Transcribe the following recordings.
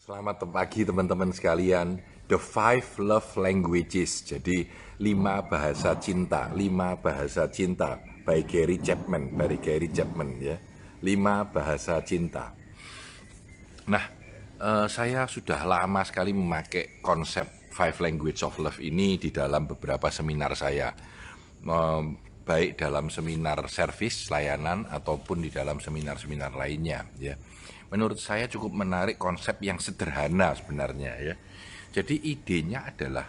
Selamat pagi teman-teman sekalian. The Five Love Languages. Jadi 5 bahasa cinta by Gary Chapman ya. 5 bahasa cinta. Nah, saya sudah lama sekali memakai konsep Five Language of Love ini di dalam beberapa seminar saya. Baik dalam seminar servis layanan ataupun di dalam seminar-seminar lainnya ya. Menurut saya cukup menarik konsep yang sederhana sebenarnya ya. Jadi idenya adalah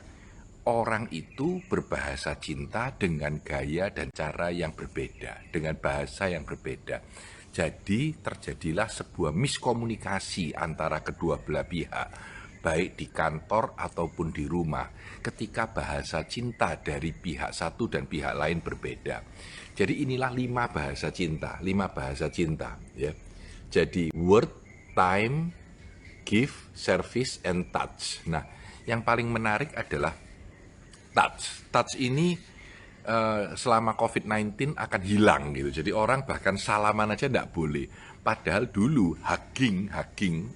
orang itu berbahasa cinta dengan gaya dan cara yang berbeda, dengan bahasa yang berbeda. Jadi terjadilah sebuah miskomunikasi antara kedua belah pihak, baik di kantor ataupun di rumah, ketika bahasa cinta dari pihak satu dan pihak lain berbeda. Jadi inilah 5 bahasa cinta ya. Jadi word, time, gift, service, and touch. Nah, yang paling menarik adalah touch. Touch ini selama COVID-19 akan hilang gitu. Jadi orang bahkan salaman aja enggak boleh. Padahal dulu hugging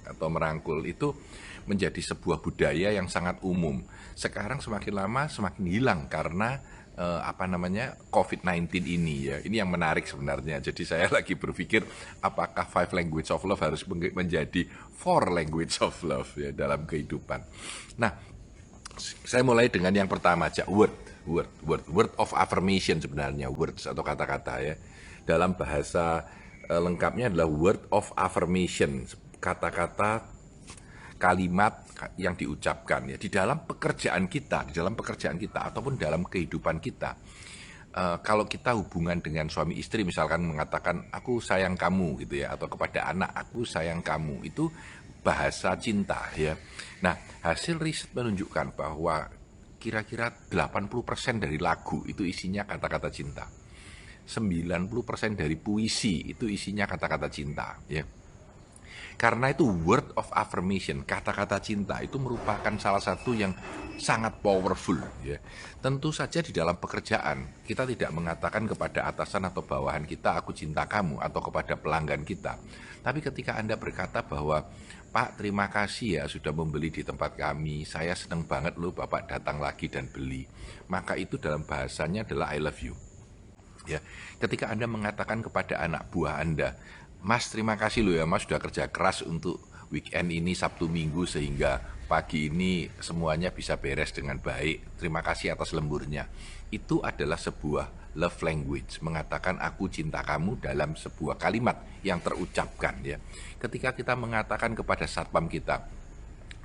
atau merangkul itu menjadi sebuah budaya yang sangat umum. Sekarang semakin lama semakin hilang karena COVID-19 ini ya. Ini yang menarik sebenarnya. Jadi saya lagi berpikir apakah Five Language of Love harus menjadi Four Language of Love ya dalam kehidupan. Nah, saya mulai dengan yang pertama aja, word of affirmation sebenarnya, words atau kata-kata ya. Dalam bahasa lengkapnya adalah word of affirmation, kata-kata kalimat yang diucapkan ya di dalam pekerjaan kita, ataupun dalam kehidupan kita. Kalau kita hubungan dengan suami istri misalkan mengatakan aku sayang kamu gitu ya, atau kepada anak aku sayang kamu, itu bahasa cinta ya. Nah, hasil riset menunjukkan bahwa kira-kira 80% dari lagu itu isinya kata-kata cinta. 90% dari puisi itu isinya kata-kata cinta ya. Karena itu word of affirmation, kata-kata cinta itu merupakan salah satu yang sangat powerful ya. Tentu saja di dalam pekerjaan kita tidak mengatakan kepada atasan atau bawahan kita aku cinta kamu, atau kepada pelanggan kita. Tapi ketika Anda berkata bahwa Pak terima kasih ya sudah membeli di tempat kami, saya senang banget loh Bapak datang lagi dan beli, maka itu dalam bahasanya adalah I love you ya. Ketika Anda mengatakan kepada anak buah Anda, Mas terima kasih loh ya Mas sudah kerja keras untuk weekend ini Sabtu Minggu sehingga pagi ini semuanya bisa beres dengan baik, terima kasih atas lemburnya. Itu adalah sebuah love language, mengatakan aku cinta kamu dalam sebuah kalimat yang terucapkan ya. Ketika kita mengatakan kepada satpam kita,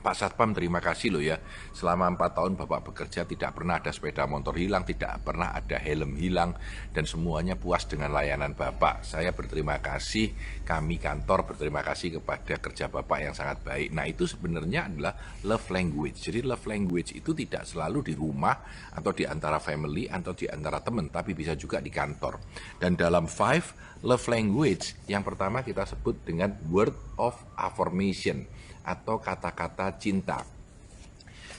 Pak Satpam terima kasih loh ya, selama 4 tahun Bapak bekerja tidak pernah ada sepeda motor hilang, tidak pernah ada helm hilang, dan semuanya puas dengan layanan Bapak. Saya berterima kasih, kami kantor berterima kasih kepada kerja Bapak yang sangat baik. Nah itu sebenarnya adalah love language. Jadi love language itu tidak selalu di rumah atau di antara family atau di antara teman, tapi bisa juga di kantor. Dan dalam five love language, yang pertama kita sebut dengan word of affirmation atau kata-kata cinta.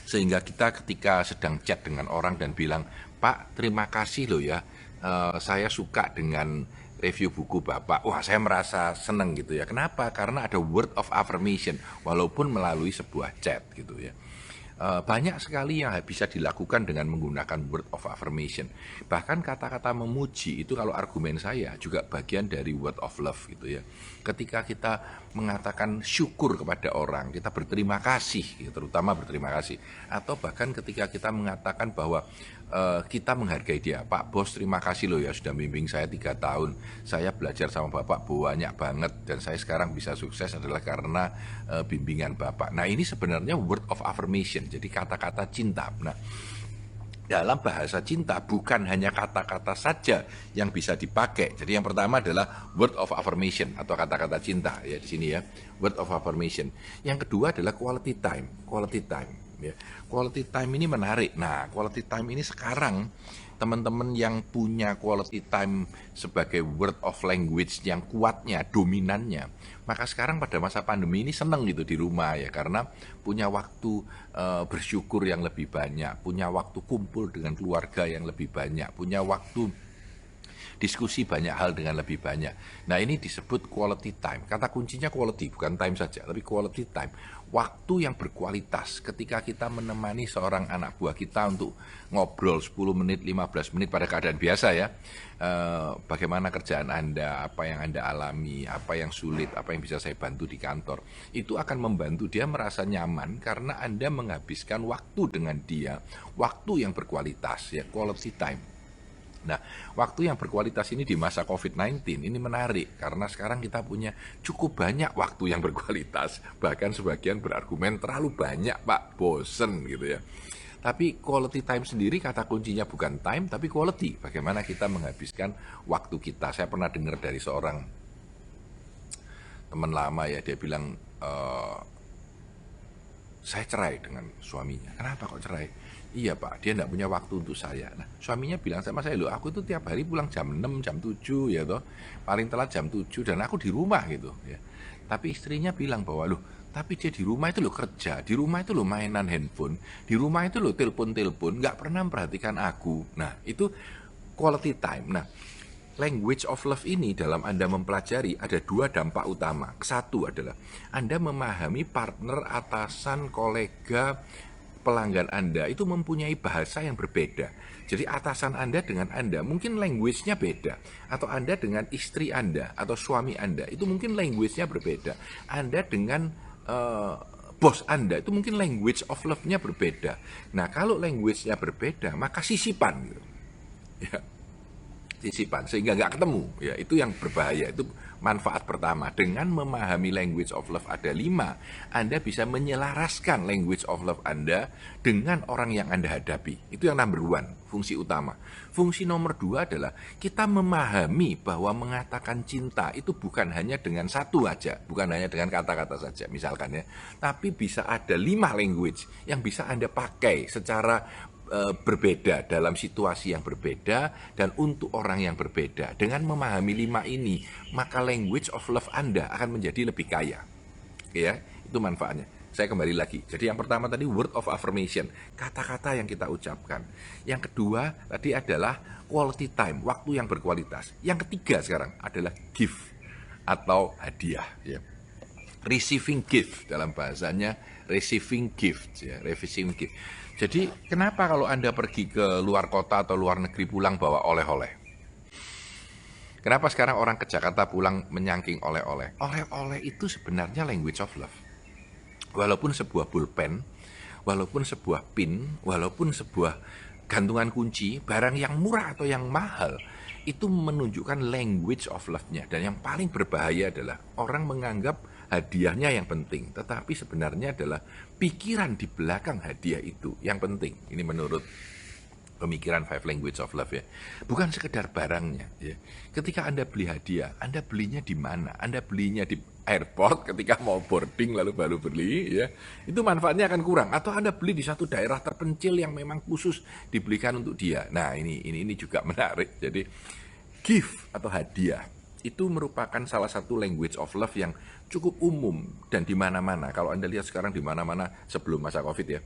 Sehingga kita ketika sedang chat dengan orang dan bilang, Pak terima kasih loh ya, saya suka dengan review buku Bapak. Wah saya merasa seneng gitu ya. Kenapa? Karena ada word of affirmation walaupun melalui sebuah chat gitu ya. Banyak sekali yang bisa dilakukan dengan menggunakan word of affirmation. Bahkan kata-kata memuji itu kalau argumen saya juga bagian dari word of love gitu ya. Ketika kita mengatakan syukur kepada orang, kita berterima kasih, terutama berterima kasih. Atau bahkan ketika kita mengatakan bahwa kita menghargai dia, Pak Bos terima kasih loh ya sudah bimbing saya 3 tahun. Saya belajar sama Bapak banyak banget dan saya sekarang bisa sukses adalah karena bimbingan Bapak. Nah ini sebenarnya word of affirmation, jadi kata-kata cinta. Nah dalam bahasa cinta bukan hanya kata-kata saja yang bisa dipakai. Jadi yang pertama adalah word of affirmation atau kata-kata cinta ya di sini ya, word of affirmation. Yang kedua adalah quality time ya. Quality time ini menarik. Nah, quality time ini sekarang teman-teman yang punya quality time sebagai word of language yang kuatnya, dominannya, maka sekarang pada masa pandemi ini seneng gitu di rumah ya, karena punya waktu bersyukur yang lebih banyak, punya waktu kumpul dengan keluarga yang lebih banyak, punya waktu diskusi banyak hal dengan lebih banyak. Nah, ini disebut quality time. Kata kuncinya quality, bukan time saja, tapi quality time. Waktu yang berkualitas ketika kita menemani seorang anak buah kita untuk ngobrol 10 menit, 15 menit pada keadaan biasa ya. Bagaimana kerjaan Anda, apa yang Anda alami, apa yang sulit, apa yang bisa saya bantu di kantor. Itu akan membantu dia merasa nyaman karena Anda menghabiskan waktu dengan dia, waktu yang berkualitas ya, quality time. Nah, waktu yang berkualitas ini di masa COVID-19 ini menarik karena sekarang kita punya cukup banyak waktu yang berkualitas. Bahkan sebagian berargumen terlalu banyak, Pak, bosen gitu ya. Tapi quality time sendiri kata kuncinya bukan time tapi quality. Bagaimana kita menghabiskan waktu kita. Saya pernah dengar dari seorang teman lama ya, dia bilang saya cerai dengan suaminya. Kenapa kok cerai? Iya Pak, dia tidak punya waktu untuk saya. Nah, suaminya bilang sama saya, loh aku itu tiap hari pulang jam 6, jam 7 ya toh. Paling telat jam 7 dan aku di rumah gitu ya. Tapi istrinya bilang bahwa loh, tapi dia di rumah itu loh kerja, di rumah itu loh mainan handphone, di rumah itu loh telepon-telepon, nggak pernah memperhatikan aku. Nah, itu quality time. Nah, language of love ini dalam Anda mempelajari ada dua dampak utama. Satu adalah Anda memahami partner, atasan, kolega, pelanggan Anda itu mempunyai bahasa yang berbeda. Jadi atasan Anda dengan Anda mungkin language-nya beda. Atau Anda dengan istri Anda atau suami Anda itu mungkin language-nya berbeda. Anda dengan bos Anda itu mungkin language of love-nya berbeda. Nah, kalau language-nya berbeda, maka sisipan gitu. Ya, sisipan sehingga nggak ketemu ya, itu yang berbahaya. Itu manfaat pertama. Dengan memahami language of love ada 5, Anda bisa menyelaraskan language of love Anda dengan orang yang Anda hadapi. Itu yang number 1, fungsi utama. Fungsi nomor 2 adalah kita memahami bahwa mengatakan cinta itu bukan hanya dengan satu aja, bukan hanya dengan kata-kata saja misalkan ya, tapi bisa ada 5 language yang bisa Anda pakai secara berbeda dalam situasi yang berbeda dan untuk orang yang berbeda. Dengan memahami 5 ini, maka language of love Anda akan menjadi lebih kaya. Ya, itu manfaatnya. Saya kembali lagi. Jadi yang pertama tadi word of affirmation, kata-kata yang kita ucapkan. Yang kedua tadi adalah quality time, waktu yang berkualitas. Yang ketiga sekarang adalah gift atau hadiah ya. Receiving gift dalam bahasanya receiving gift ya, receiving gift. Jadi kenapa kalau Anda pergi ke luar kota atau luar negeri pulang bawa oleh-oleh? Kenapa sekarang orang ke Jakarta pulang menyangking oleh-oleh? Oleh-oleh itu sebenarnya language of love. Walaupun sebuah pulpen, walaupun sebuah pin, walaupun sebuah gantungan kunci, barang yang murah atau yang mahal, itu menunjukkan language of love-nya. Dan yang paling berbahaya adalah orang menganggap hadiahnya yang penting, tetapi sebenarnya adalah pikiran di belakang hadiah itu yang penting. Ini menurut pemikiran 5 language of love ya. Bukan sekedar barangnya ya. Ketika Anda beli hadiah, Anda belinya di mana? Anda belinya di airport ketika mau boarding lalu baru beli ya. Itu manfaatnya akan kurang. Atau Anda beli di satu daerah terpencil yang memang khusus dibelikan untuk dia. Nah, ini juga menarik. Jadi gift atau hadiah itu merupakan salah satu language of love yang cukup umum dan di mana-mana. Kalau Anda lihat sekarang di mana-mana sebelum masa Covid ya,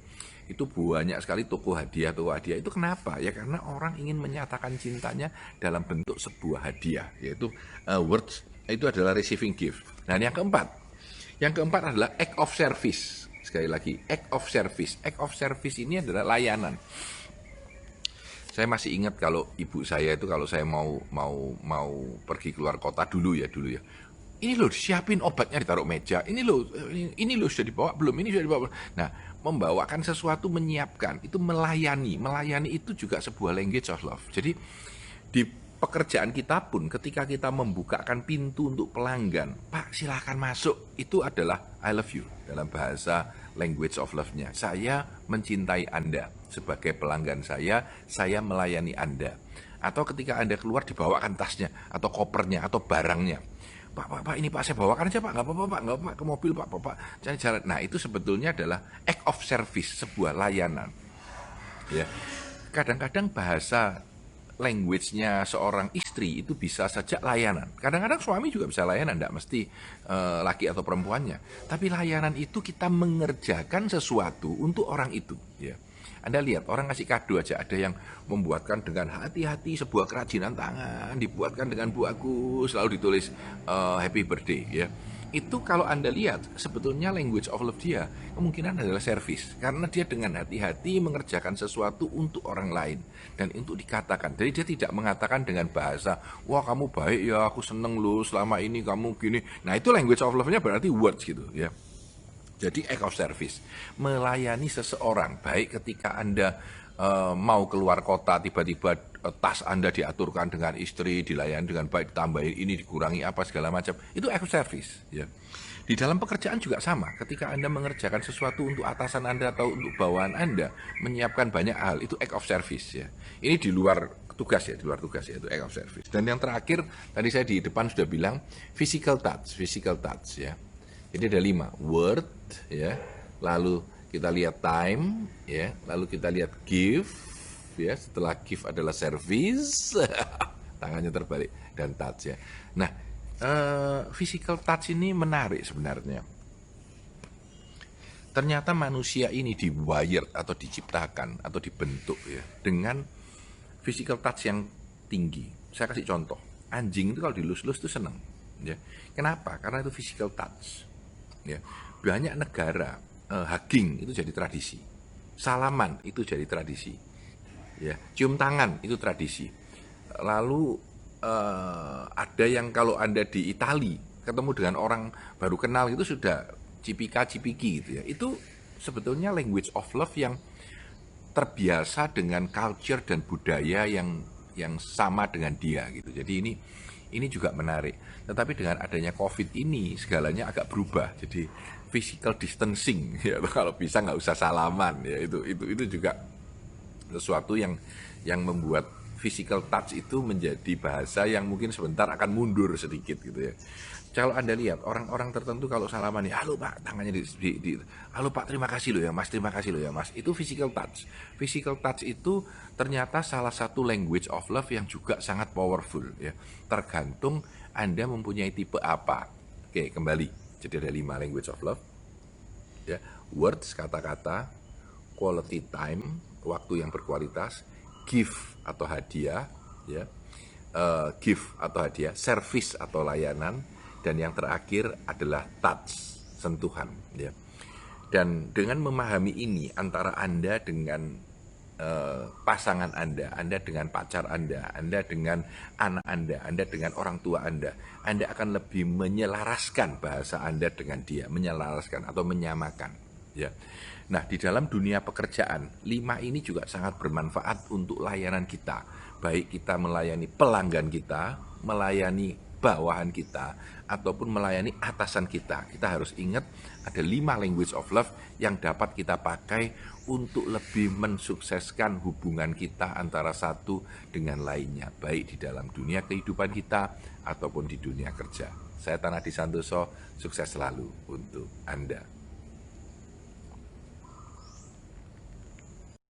itu banyak sekali toko hadiah. Itu kenapa? Ya karena orang ingin menyatakan cintanya dalam bentuk sebuah hadiah, yaitu words, itu adalah receiving gift. Nah, yang keempat adalah act of service. Sekali lagi, act of service. Act of service ini adalah layanan. Saya masih ingat kalau ibu saya itu kalau saya mau pergi keluar kota dulu ya. Ini loh siapin obatnya ditaruh meja. Ini loh sudah dibawa belum? Ini sudah dibawa belum? Nah, membawakan sesuatu, menyiapkan, itu melayani. Melayani itu juga sebuah language of love. Jadi di pekerjaan kita pun ketika kita membukakan pintu untuk pelanggan, Pak silahkan masuk, itu adalah I love you dalam bahasa language of love-nya. Saya mencintai Anda sebagai pelanggan saya melayani Anda. Atau ketika Anda keluar dibawakan tasnya atau kopernya atau barangnya. Pak, ini Pak saya bawakan aja Pak, nggak apa-apa ke mobil Pak, cari jalan. Nah, itu sebetulnya adalah act of service, sebuah layanan. Ya, kadang-kadang bahasa language-nya seorang istri itu bisa saja layanan. Kadang-kadang suami juga bisa layanan, tidak mesti laki atau perempuannya. Tapi layanan itu kita mengerjakan sesuatu untuk orang itu. Ya. Anda lihat orang ngasih kado aja, ada yang membuatkan dengan hati-hati sebuah kerajinan tangan, dibuatkan dengan bagus, selalu ditulis happy birthday ya. Itu kalau Anda lihat sebetulnya language of love dia kemungkinan adalah service, karena dia dengan hati-hati mengerjakan sesuatu untuk orang lain dan untuk dikatakan. Jadi dia tidak mengatakan dengan bahasa, wah kamu baik ya, aku seneng lu selama ini kamu gini. Nah itu language of love-nya berarti words gitu ya. Jadi act of service, melayani seseorang, baik ketika Anda mau keluar kota, tiba-tiba tas Anda diaturkan dengan istri, dilayani dengan baik, ditambahin ini, dikurangi apa segala macam, itu act of service ya. Di dalam pekerjaan juga sama, ketika Anda mengerjakan sesuatu untuk atasan Anda atau untuk bawahan Anda, menyiapkan banyak hal, itu act of service ya. Ini di luar tugas ya, itu act of service. Dan yang terakhir, tadi saya di depan sudah bilang physical touch ya. Jadi ada 5, word ya, lalu kita lihat time ya, lalu kita lihat give ya, setelah give adalah service, tangannya terbalik, dan touch ya. Nah, physical touch ini menarik sebenarnya. Ternyata manusia ini di-wired atau diciptakan atau dibentuk ya dengan physical touch yang tinggi. Saya kasih contoh, anjing itu kalau dilus-lus itu seneng ya. Kenapa? Karena itu physical touch ya. Banyak negara hugging itu jadi tradisi, salaman itu jadi tradisi ya, cium tangan itu tradisi. Lalu ada yang kalau Anda di Itali ketemu dengan orang baru kenal itu sudah cipika-cipiki gitu ya. Itu sebetulnya language of love yang terbiasa dengan culture dan budaya yang sama dengan dia gitu. Jadi ini juga menarik. Tetapi dengan adanya COVID ini segalanya agak berubah. Jadi physical distancing ya, kalau bisa nggak usah salaman ya, itu juga sesuatu yang membuat physical touch itu menjadi bahasa yang mungkin sebentar akan mundur sedikit gitu ya. Kalau Anda lihat orang-orang tertentu kalau salaman ya, halo Pak, tangannya halo Pak, terima kasih loh ya Mas, terima kasih loh ya Mas. Itu physical touch. Physical touch itu ternyata salah satu language of love yang juga sangat powerful ya. Tergantung Anda mempunyai tipe apa. Oke, kembali. Jadi ada 5 language of love. Ya, words, kata-kata, quality time, waktu yang berkualitas, gift atau hadiah ya. Gift atau hadiah, service atau layanan, dan yang terakhir adalah touch, sentuhan ya. Dan dengan memahami ini antara Anda dengan pasangan Anda dengan pacar Anda dengan anak Anda dengan orang tua Anda akan lebih menyelaraskan bahasa Anda dengan dia, menyelaraskan atau menyamakan ya. Nah, di dalam dunia pekerjaan, 5 ini juga sangat bermanfaat untuk layanan kita. Baik kita melayani pelanggan kita, melayani bawahan kita, ataupun melayani atasan kita. Kita harus ingat ada 5 language of love yang dapat kita pakai untuk lebih mensukseskan hubungan kita antara satu dengan lainnya, baik di dalam dunia kehidupan kita ataupun di dunia kerja. Saya Tanah Di Santoso, sukses selalu untuk Anda.